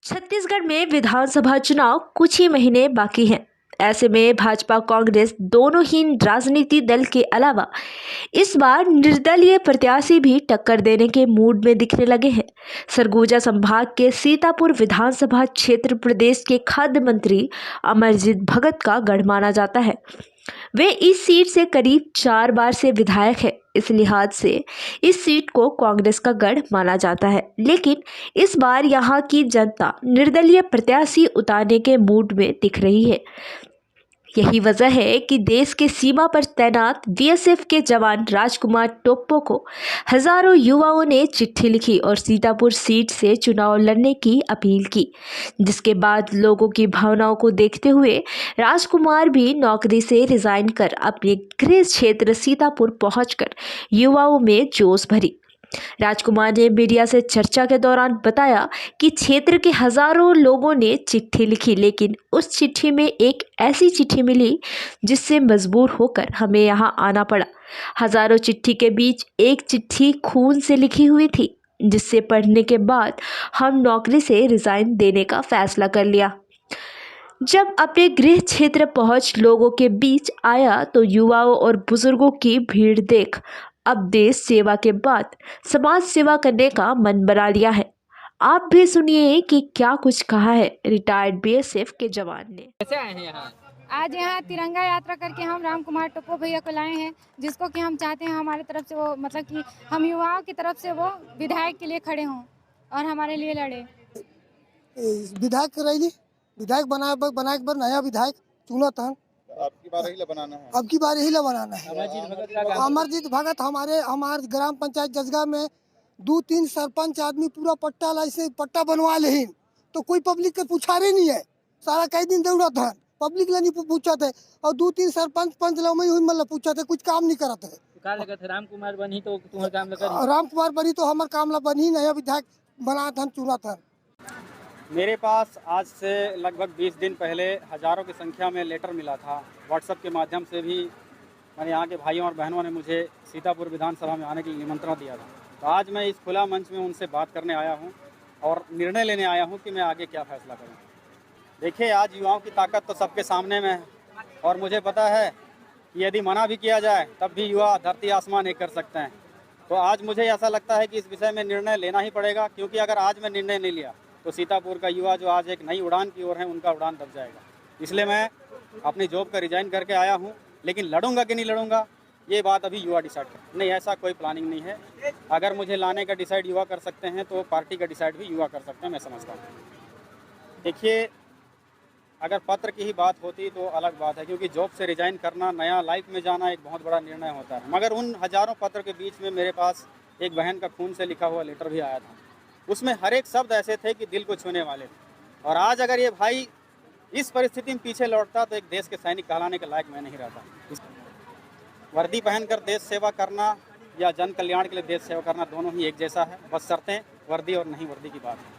छत्तीसगढ़ में विधानसभा चुनाव कुछ ही महीने बाकी हैं। ऐसे में भाजपा कांग्रेस दोनों ही राजनीति दल के अलावा इस बार निर्दलीय प्रत्याशी भी टक्कर देने के मूड में दिखने लगे हैं। सरगुजा संभाग के सीतापुर विधानसभा क्षेत्र प्रदेश के खाद्य मंत्री अमरजीत भगत का गढ़ माना जाता है। वे इस सीट से करीब 4 बार से विधायक है। इस लिहाज से इस सीट को कांग्रेस का गढ़ माना जाता है, लेकिन इस बार यहां की जनता निर्दलीय प्रत्याशी उतारने के मूड में दिख रही है। यही वजह है कि देश के सीमा पर तैनात बीएसएफ के जवान राजकुमार टोप्पो को हजारों युवाओं ने चिट्ठी लिखी और सीतापुर सीट से चुनाव लड़ने की अपील की, जिसके बाद लोगों की भावनाओं को देखते हुए राजकुमार भी नौकरी से रिजाइन कर अपने गृह क्षेत्र सीतापुर पहुंचकर युवाओं में जोश भरी। राजकुमार ने मीडिया से चर्चा के दौरान बताया कि क्षेत्र के हजारों लोगों ने चिट्ठी लिखी, लेकिन उस चिट्ठी में एक ऐसी चिट्ठी मिली जिससे मजबूर होकर हमें यहां आना पड़ा। हजारों चिट्ठी के बीच एक चिट्ठी खून से लिखी हुई थी, जिससे पढ़ने के बाद हम नौकरी से रिजाइन देने का फैसला कर लिया। जब अपने गृह क्षेत्र पहुंच लोगों के बीच आया तो युवाओं और बुजुर्गों की भीड़ देख अब देश सेवा के बाद समाज सेवा करने का मन बना लिया है। आप भी सुनिए कि क्या कुछ कहा है रिटायर्ड बीएसएफ के जवान ने। कैसे आए हैं यहाँ? आज यहाँ तिरंगा यात्रा करके हम रामकुमार टोप्पो भैया को लाए हैं, जिसको कि हम चाहते हैं हमारे तरफ से वो मतलब कि हम युवाओं की तरफ से वो विधायक के लिए खड़े हों और हमारे लिए लड़े। विधायक रही विधायक बनाए पर नया विधायक चुना था। आपकी बार यही बनाना है। अब की बार यही बनाना है। अमरजीत भगत हमारे ग्राम पंचायत जजगा में 2-3 सरपंच आदमी पूरा पट्टा बनवा ले, तो कोई पब्लिक के पूछारे नहीं है। सारा कई दिन जरूरत है, पब्लिक नहीं पूछा थे और 2-3 सरपंच पंच मतलब पूछा थे, कुछ काम नहीं करते है। रामकुमार बनी तो तुम्हारा काम लगा। रामकुमार बनी तो हमारा काम ला बनी, नया विधायक बना था, चुना था। मेरे पास आज से लगभग 20 दिन पहले हज़ारों की संख्या में लेटर मिला था। व्हाट्सएप के माध्यम से भी मैंने यहाँ के भाइयों और बहनों ने मुझे सीतापुर विधानसभा में आने के लिए निमंत्रण दिया था। तो आज मैं इस खुला मंच में उनसे बात करने आया हूँ और निर्णय लेने आया हूँ कि मैं आगे क्या फैसला करूँ। देखिए, आज युवाओं की ताकत तो सबके सामने में है और मुझे पता है कि यदि मना भी किया जाए तब भी युवा धरती आसमान एक कर सकते हैं। तो आज मुझे ऐसा लगता है कि इस विषय में निर्णय लेना ही पड़ेगा, क्योंकि अगर आज मैं निर्णय नहीं लिया तो सीतापुर का युवा जो आज एक नई उड़ान की ओर है, उनका उड़ान दब जाएगा। इसलिए मैं अपनी जॉब का रिजाइन करके आया हूँ, लेकिन लड़ूंगा कि नहीं लड़ूंगा ये बात अभी युवा डिसाइड कर। नहीं, ऐसा कोई प्लानिंग नहीं है। अगर मुझे लाने का डिसाइड युवा कर सकते हैं तो पार्टी का डिसाइड भी युवा कर सकते हैं, मैं समझता हूँ। देखिए, अगर पत्र की ही बात होती तो अलग बात है, क्योंकि जॉब से रिजाइन करना, नया लाइफ में जाना एक बहुत बड़ा निर्णय होता है। मगर उन हज़ारों पत्र के बीच में मेरे पास एक बहन का खून से लिखा हुआ लेटर भी आया था। उसमें हर एक शब्द ऐसे थे कि दिल को छूने वाले थे। और आज अगर ये भाई इस परिस्थिति में पीछे लौटता तो एक देश के सैनिक कहलाने के लायक मैं नहीं रहता। वर्दी पहनकर देश सेवा करना या जन कल्याण के लिए देश सेवा करना दोनों ही एक जैसा है, बस शर्तें वर्दी और नहीं वर्दी की बात है।